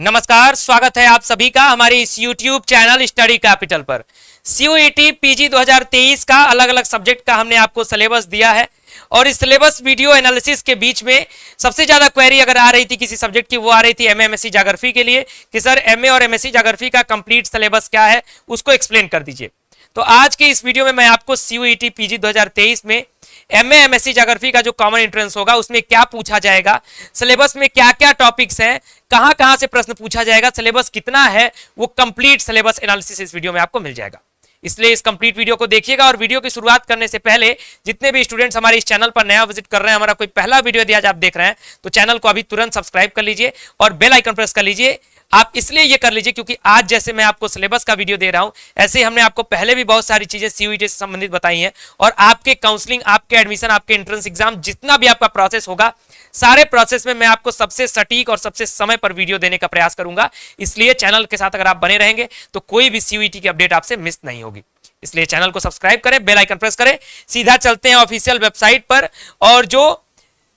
नमस्कार, स्वागत है आप सभी का हमारे इस YouTube चैनल स्टडी कैपिटल पर। CUET PG 2023 का अलग अलग सब्जेक्ट का हमने आपको सिलेबस दिया है और इस सिलेबस वीडियो एनालिसिस के बीच में सबसे ज्यादा क्वेरी अगर आ रही थी किसी सब्जेक्ट की, वो आ रही थी एमए एमएससी ज्योग्राफी के लिए कि सर एमए और एमएससी ज्योग्राफी का कंप्लीट सिलेबस क्या है, उसको एक्सप्लेन कर दीजिए। तो आज के इस वीडियो में मैं आपको CUET PG 2023 में एमए एमएससी ज्योग्राफी का जो कॉमन एंट्रेंस होगा उसमें क्या पूछा जाएगा, सिलेबस में क्या क्या टॉपिक्स हैं, कहां कहां से प्रश्न पूछा जाएगा, सिलेबस कितना है, वो कंप्लीट सिलेबस एनालिसिस इस वीडियो में आपको मिल जाएगा। इसलिए इस कंप्लीट वीडियो को देखिएगा। और वीडियो की शुरुआत करने से पहले जितने भी स्टूडेंट्स हमारे इस चैनल पर नया विजिट कर रहे हैं, हमारा कोई पहला वीडियो यदि आज आप देख रहे हैं तो चैनल को अभी तुरंत सब्सक्राइब कर लीजिए और बेल आइकन प्रेस कर लीजिए। आप इसलिए ये कर लीजिए क्योंकि आज जैसे मैं आपको सिलेबस का वीडियो दे रहा हूं, ऐसे ही हमने आपको पहले भी बहुत सारी चीजें CUET से संबंधित बताई हैं और आपके काउंसलिंग, आपके एडमिशन, आपके एंट्रेंस एग्जाम, जितना भी आपका प्रोसेस होगा, सारे प्रोसेस में मैं आपको सबसे सटीक और सबसे समय पर वीडियो देने का प्रयास करूंगा। इसलिए चैनल के साथ अगर आप बने रहेंगे तो कोई भी CUET की अपडेट आपसे मिस नहीं होगी। इसलिए चैनल को सब्सक्राइब करें, बेल आइकन प्रेस करें। सीधा चलते हैं ऑफिशियल वेबसाइट पर और जो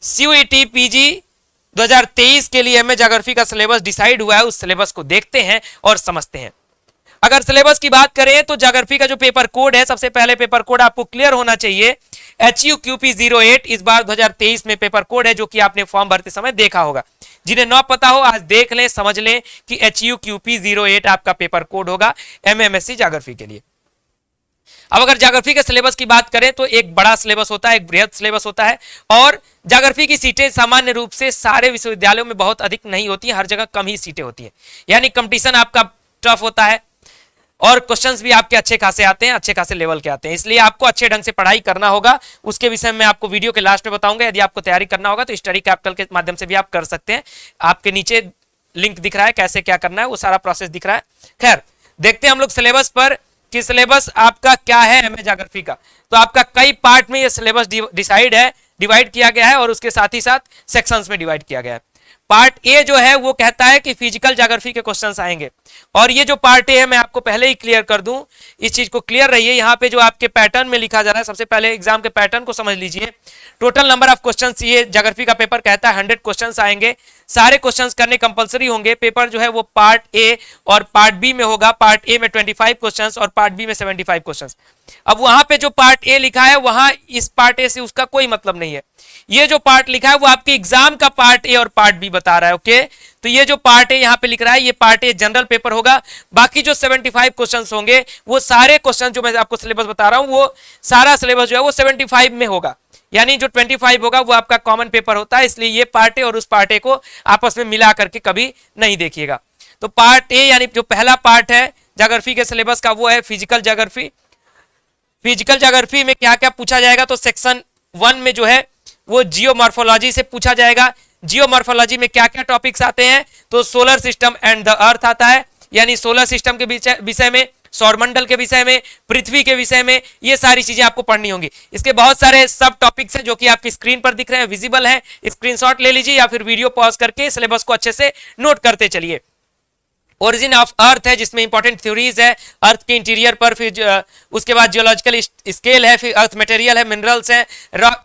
CUET PG 2023 के लिए एमए ज्योग्राफी का सिलेबस डिसाइड हुआ है उस सिलेबस को देखते हैं और समझते हैं। अगर सिलेबस की बात करें तो ज्योग्राफी का जो पेपर कोड है, सबसे पहले पेपर कोड आपको क्लियर होना चाहिए। HUQP08 इस बार 2023 में पेपर कोड है जो कि आपने फॉर्म भरते समय देखा होगा। जिन्हें न पता हो आज देख लें, समझ लें कि HUQP08 आपका पेपर कोड होगा एमए एमएससी ज्योग्राफी के लिए। अब अगर ज्योग्राफी के सिलेबस की बात करें तो एक बड़ा सिलेबस होता है, एक बृहद सिलेबस होता है और ज्योग्राफी की सीटें सामान्य रूप से सारे विश्वविद्यालयों में बहुत अधिक नहीं होती है, हर जगह कम ही सीटें होती हैं। यानी कंपटीशन आपका टफ होता है और क्वेश्चंस भी आपके अच्छे खासे आते हैं, अच्छे खासे लेवल के आते हैं। इसलिए आपको अच्छे ढंग से पढ़ाई करना होगा। उसके विषय में आपको वीडियो के लास्ट में बताऊंगा। यदि आपको तैयारी करना होगा तो स्टडी कैपिटल के माध्यम से भी आप कर सकते हैं। आपके नीचे लिंक दिख रहा है, कैसे क्या करना है वो सारा प्रोसेस दिख रहा है। खैर, देखते हैं हम लोग सिलेबस पर कि सिलेबस आपका क्या है एमए ज्योग्राफी का। तो आपका कई पार्ट में ये सिलेबस डिवाइड किया गया है और उसके साथ ही साथ सेक्शंस में डिवाइड किया गया है। पार्ट ए जो है वो कहता है कि फिजिकल ज्योग्राफी के क्वेश्चंस आएंगे और ये जो पार्ट ए है मैं आपको पहले ही क्लियर कर दूं, इस चीज को क्लियर रहिए। यहाँ पे जो आपके पैटर्न में लिखा जा रहा है, सबसे पहले एग्जाम के पैटर्न को समझ लीजिए। टोटल नंबर ऑफ क्वेश्चंस, ये ज्योग्राफी का पेपर कहता है 100 क्वेश्चंस आएंगे, सारे क्वेश्चंस करने कंपलसरी होंगे। पेपर जो है वो पार्ट ए और पार्ट बी में होगा। पार्ट ए में 25 क्वेश्चंस और पार्ट बी में 75 क्वेश्चंस। अब वहां पे जो पार्ट ए लिखा है वहां इस पार्ट ए से उसका कोई मतलब नहीं है। ये जो पार्ट लिखा है वो आपके एग्जाम का पार्ट ए और पार्ट बी बता रहा है। ओके, तो ये जो पार्ट ए यहाँ पे लिख रहा है ये पार्ट ए जनरल पेपर होगा। बाकी जो 75 क्वेश्चंस होंगे वो सारे क्वेश्चन जो मैं आपको सिलेबस बता रहा हूं वो सारा सिलेबस जो है वो 75 में होगा। यानी जो 25 होगा वो आपका कॉमन पेपर होता है। इसलिए ये पार्ट ए और उस पार्ट ए को आपस में मिला करके कभी नहीं देखिएगा। तो पार्ट ए यानी जो पहला पार्ट है ज्योग्राफी के सिलेबस का वो है फिजिकल ज्योग्राफी। फिजिकल ज्योग्राफी में क्या क्या पूछा जाएगा, तो सेक्शन 1 में जो है वो जियोमॉर्फोलॉजी से पूछा जाएगा। जियोमॉर्फोलॉजी में क्या क्या टॉपिक्स आते हैं, तो solar system and the earth आता है। यानी सोलर सिस्टम के विषय में, सौरमंडल के विषय में, पृथ्वी के विषय में, ये सारी चीजें आपको पढ़नी होंगी। इसके बहुत सारे सब टॉपिक्स हैं जो कि आपकी स्क्रीन पर दिख रहे हैं, विजिबल हैं। स्क्रीनशॉट ले लीजिए या फिर वीडियो पॉज करके सिलेबस को अच्छे से नोट करते चलिए। ओरिजिन ऑफ अर्थ है जिसमें इंपॉर्टेंट थ्योरीज है अर्थ के इंटीरियर पर, फिर उसके बाद जियोलॉजिकल स्केल है, फिर अर्थ मटेरियल है, मिनरल्स हैं, रॉक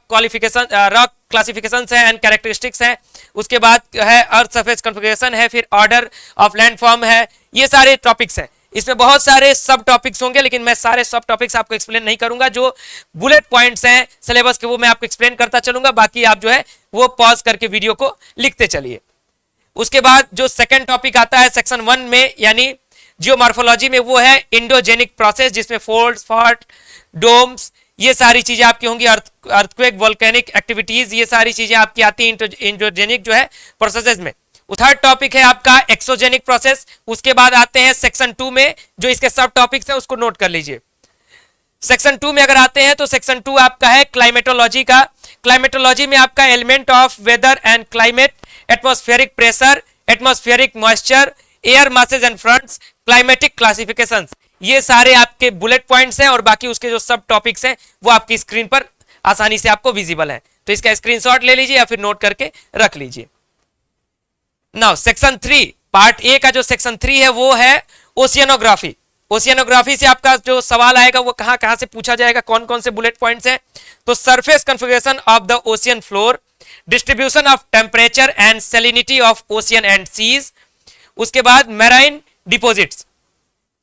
क्लासिफिकेशन है एंड कैरेक्टरिस्टिक्स है। उसके बाद है अर्थ सरफेस कॉन्फ़िगरेशन है, फिर ऑर्डर ऑफ लैंडफॉर्म है। ये सारे टॉपिक्स हैं। इसमें बहुत सारे सब टॉपिक्स होंगे लेकिन मैं सारे सब टॉपिक्स आपको एक्सप्लेन नहीं करूंगा। जो बुलेट पॉइंट्स हैं सिलेबस के वो मैं आपको एक्सप्लेन करता चलूंगा, बाकी आप जो है वो पॉज करके वीडियो को लिखते चलिए। उसके बाद जो सेकंड टॉपिक आता है सेक्शन 1 में यानी जियोमॉर्फोलॉजी में, वो है इंडोजेनिक प्रोसेस जिसमें फोल्ड्स, फॉल्ट, डोम्स, ये सारी चीजें आपकी होंगी। अर्थक्वेक, वोल्केनिक एक्टिविटीज, ये सारी चीजें आपकी आती हैं इंडोजेनिक जो है प्रोसेसेस में। थर्ड टॉपिक है आपका एक्सोजेनिक प्रोसेस। उसके बाद आते हैं सेक्शन 2 में जो इसके सब टॉपिक्स हैं उसको नोट कर लीजिए। सेक्शन 2 में अगर आते हैं तो सेक्शन 2 आपका है क्लाइमेटोलॉजी का। क्लाइमेटोलॉजी में आपका element of weather and climate, atmospheric pressure, atmospheric moisture, air masses and fronts, climatic classifications, ये सारे आपके बुलेट पॉइंट्स हैं और बाकी उसके जो सब टॉपिक्स हैं वो आपकी स्क्रीन पर आसानी से आपको विजिबल है। तो इसका स्क्रीनशॉट ले लीजिए या फिर नोट करके रख लीजिए। नाउ सेक्शन 3, पार्ट ए का जो सेक्शन 3 है वो है ओशियनोग्राफी। ओशियनोग्राफी से आपका जो सवाल आएगा वो कहां कहां से पूछा जाएगा, कौन कौन से बुलेट पॉइंट्स हैं, तो surface configuration of the ocean floor, distribution of temperature and salinity of ocean and seas, उसके बाद मैराइन डिपोजिट्स।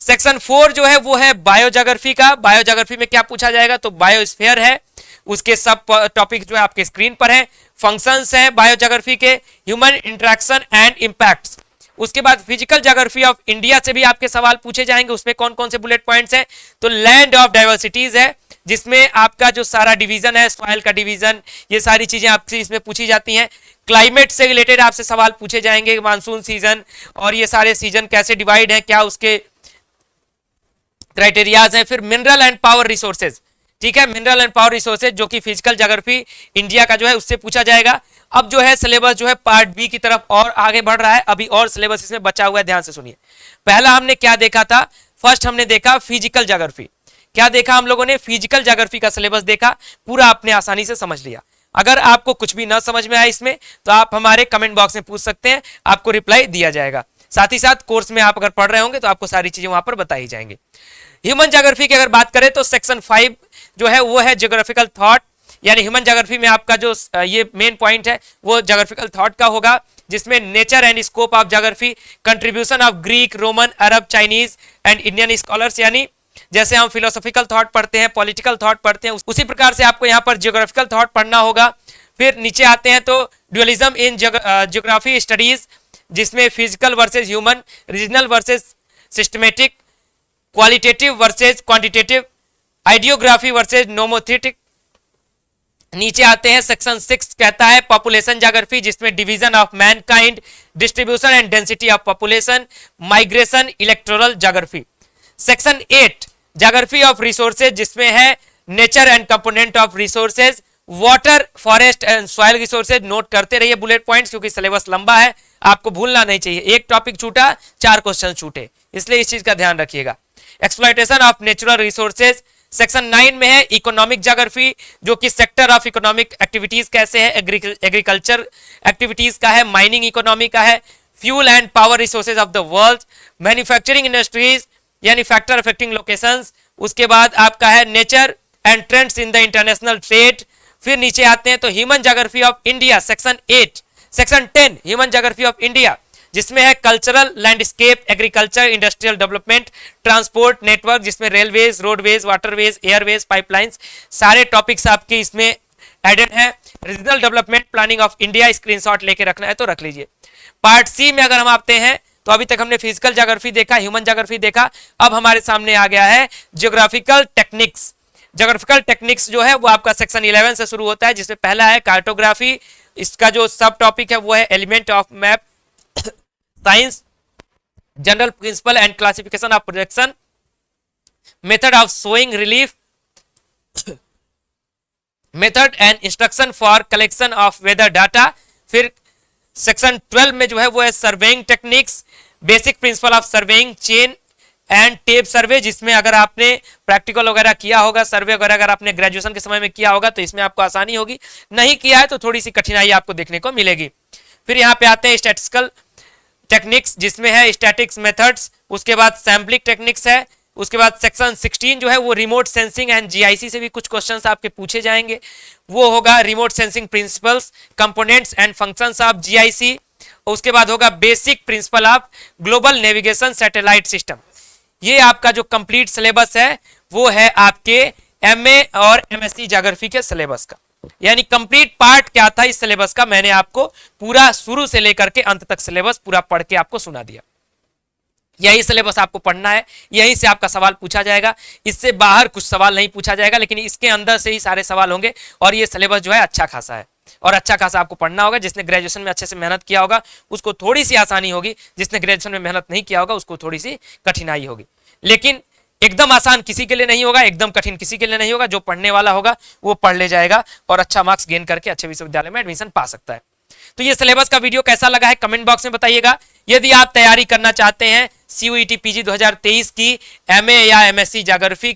सेक्शन 4 जो है वो है बायोजोग्राफी का। बायोजोग्राफी में क्या पूछा जाएगा, तो बायोस्फीयर है, उसके सब टॉपिक जो है आपके स्क्रीन पर है। फंक्शंस हैं बायोजोग्राफी के, ह्यूमन इंटरेक्शन एंड इंपैक्ट्स। उसके बाद फिजिकल ज्योग्राफी ऑफ इंडिया से भी आपके सवाल पूछे जाएंगे। उसमें कौन कौन से बुलेट पॉइंट्स हैं, तो लैंड ऑफ डाइवर्सिटीज है, जिसमें आपका जो सारा डिवीजन है, सॉइल का डिवीजन, ये सारी चीजें आपसे इसमें पूछी जाती हैं। क्लाइमेट से रिलेटेड आपसे सवाल पूछे जाएंगे, मानसून सीजन और ये सारे सीजन कैसे डिवाइड है, क्या उसके क्राइटेरियाज हैं। फिर मिनरल एंड पावर रिसोर्सेज, ठीक है, मिनरल एंड पावर रिसोर्सेज जो कि फिजिकल ज्योग्राफी इंडिया का जो है उससे पूछा जाएगा। अब जो है सिलेबस जो है पार्ट बी की तरफ और आगे बढ़ रहा है, अभी और सिलेबस इसमें बचा हुआ है, ध्यान से सुनिए। पहला हमने क्या देखा था, फर्स्ट हमने देखा फिजिकल ज्योग्राफी। क्या देखा हम लोगों ने, फिजिकल ज्योग्राफी का सिलेबस देखा, पूरा आपने आसानी से समझ लिया। अगर आपको कुछ भी ना समझ में आए इसमें तो आप हमारे कमेंट बॉक्स में पूछ सकते हैं, आपको रिप्लाई दिया जाएगा। साथ ही साथ कोर्स में आप अगर पढ़ रहे होंगे तो आपको सारी चीजें वहां पर बताई जाएंगी। ह्यूमन ज्योग्राफी की अगर बात करें तो सेक्शन 5 जो है वो है ज्योग्राफिकल थॉट, यानी ह्यूमन ज्योग्राफी में आपका जो ये मेन पॉइंट है वो ज्योग्राफिकल थॉट का होगा, जिसमें nature and scope of geography, contribution of Greek, Roman, Arab, Chinese and Indian scholars, यानी जैसे हम फिलोसॉफिकल थॉट पढ़ते हैं, पॉलिटिकल थॉट पढ़ते हैं, उसी प्रकार से आपको यहाँ पर ज्योग्राफिकल थॉट पढ़ना होगा। फिर नीचे आते हैं तो ड्यूअलिज्म इन ज्योग्राफी स्टडीज, जिसमें physical versus human, regional versus systematic, qualitative versus quantitative, ideography versus nomothetic. नीचे आते हैं सेक्शन 6 कहता है पॉपुलेशन ज्योग्राफी, जिसमें division of mankind, distribution and density of population, migration, electoral geography. Section 8 geography of resources, जिसमें है nature and component of resources, water, forest and soil resources. Note करते रहिए बुलेट पॉइंट्स, क्योंकि syllabus लंबा है, आपको भूलना नहीं चाहिए। एक टॉपिक छूटा 4 क्वेश्चन छूटे, इसलिए इस चीज का ध्यान रखिएगा। Exploitation of natural resources, section 9 में है इकोनॉमिक ज्योग्राफी, जो कि सेक्टर ऑफ इकोनॉमिक एक्टिविटीज कैसे है, एग्रीकल्चर एक्टिविटीज का है, माइनिंग इकोनॉमी का है, fuel and power resources of the world, manufacturing industries यानी फैक्टर अफेक्टिंग लोकेशंस। उसके बाद आपका है nature and trends in the international trade. फिर नीचे आते हैं तो human geography of India section 8। Section 10 human geography of India, जिसमें है cultural, landscape, agriculture, industrial development, transport network, जिसमें railways, roadways, waterways, airways, pipelines, सारे टॉपिक्स आपके इसमें एडेड है। Regional development planning of India, screenshot लेके रखना है तो रख लीजिए। पार्ट सी में अगर हम आते हैं तो अभी तक हमने फिजिकल ज्योग्राफी देखा, ह्यूमन ज्योग्राफी देखा, अब हमारे सामने आ गया है ज्योग्राफिकल टेक्निक्स। ज्योग्राफिकल टेक्निक्स जो है वो आपका सेक्शन 11 से शुरू होता है, जिसमें पहला है कार्टोग्राफी, इसका जो सब टॉपिक है वो है element of map science, general principle and classification of projection, method of showing relief, method and instruction for collection of weather data. फिर सेक्शन 12 में जो है वो है surveying techniques, basic principle of surveying, chain and tape survey, जिसमें अगर आपने practical वगैरह किया होगा, सर्वे वगैरह अगर आपने ग्रेजुएशन के समय में किया होगा तो इसमें आपको आसानी होगी, नहीं किया है तो थोड़ी सी कठिनाई आपको देखने को मिलेगी। फिर यहाँ पे आते हैं स्टैटिस्टिकल टेक्निक्स, जिसमें है स्टैटिक्स मेथड्स, उसके बाद सैम्पलिंग टेक्निक्स है, उसके बाद सेक्शन 16 जो है वो रिमोट सेंसिंग एंड जीआईसी से भी कुछ क्वेश्चंस आपके पूछे जाएंगे, वो होगा remote sensing principles, components and functions of GIC. उसके बाद होगा basic principle of global navigation satellite system. ये आपका जो कंप्लीट सिलेबस है वो है आपके एमए और एमएससी ज्योग्राफी के सिलेबस का, यानी कंप्लीट पार्ट क्या था इस सिलेबस का, मैंने आपको पूरा शुरू से लेकर के अंत तक सिलेबस पूरा पढ़ के आपको सुना दिया। यही सिलेबस आपको पढ़ना है, यहीं से आपका सवाल पूछा जाएगा, इससे बाहर कुछ सवाल नहीं पूछा जाएगा, लेकिन इसके अंदर से ही सारे सवाल होंगे। और ये सिलेबस जो है अच्छा खासा है और अच्छा खासा आपको पढ़ना होगा। जिसने ग्रेजुएशन में अच्छे से मेहनत किया होगा उसको थोड़ी सी आसानी होगी, जिसने ग्रेजुएशन में मेहनत नहीं किया होगा उसको थोड़ी सी कठिनाई होगी। लेकिन एकदम आसान किसी के लिए नहीं होगा, एकदम कठिन किसी के लिए नहीं होगा। जो पढ़ने वाला होगा वो पढ़ ले जाएगा और अच्छा मार्क्स गेन करके अच्छे विश्वविद्यालय में एडमिशन पा सकता है। तो ये सिलेबस का वीडियो कैसा लगा है कमेंट बॉक्स में बताइएगा। यदि आप तैयारी करना चाहते हैं CUET PG 2023 की एमए या एमएससी ज्योग्राफी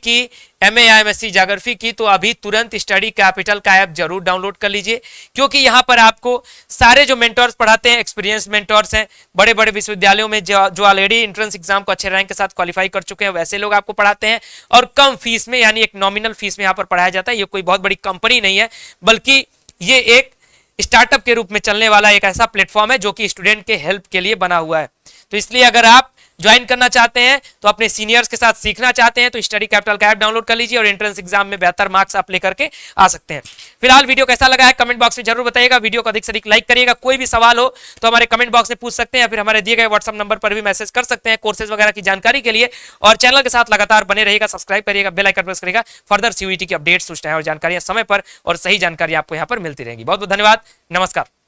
की, तो अभी तुरंत स्टडी कैपिटल का ऐप जरूर डाउनलोड कर लीजिए, क्योंकि यहाँ पर आपको सारे जो मेंटर्स पढ़ाते हैं एक्सपीरियंस मेंटर्स हैं, बड़े बड़े विश्वविद्यालयों में जो ऑलरेडी एंट्रेंस एग्जाम को अच्छे रैंक के साथ क्वालिफाई कर चुके हैं वैसे लोग आपको पढ़ाते हैं, और कम फीस में यानी एक नॉमिनल फीस में यहाँ पर पढ़ाया जाता है। ये कोई बहुत बड़ी कंपनी नहीं है, बल्कि ये एक स्टार्टअप के रूप में चलने वाला एक ऐसा प्लेटफॉर्म है जो कि स्टूडेंट के हेल्प के लिए बना हुआ है। तो इसलिए अगर आप ज्वाइन करना चाहते हैं तो अपने सीनियर्स के साथ सीखना चाहते हैं तो स्टडी कैपिटल का ऐप डाउनलोड कर लीजिए और एंट्रेंस एग्जाम में बेहतर मार्क्स आप लेकर के आ सकते हैं। फिलहाल वीडियो कैसा लगा है कमेंट बॉक्स में जरूर बताइएगा, वीडियो को अधिक से अधिक लाइक करिएगा। कोई भी सवाल हो तो हमारे कमेंट बॉक्स में पूछ सकते हैं या फिर हमारे दिए गए व्हाट्सएप नंबर पर भी मैसेज कर सकते हैं कोर्सेज वगैरह की जानकारी के लिए। और चैनल के साथ लगातार बने रहिएगा, सब्सक्राइब करिएगा, बेल आइकन प्रेस करिएगा। फर्दर सीयूईटी की अपडेट्स, सूचनाएं और जानकारियां समय पर और सही जानकारी आपको यहाँ पर मिलती रहेंगी। बहुत बहुत धन्यवाद, नमस्कार।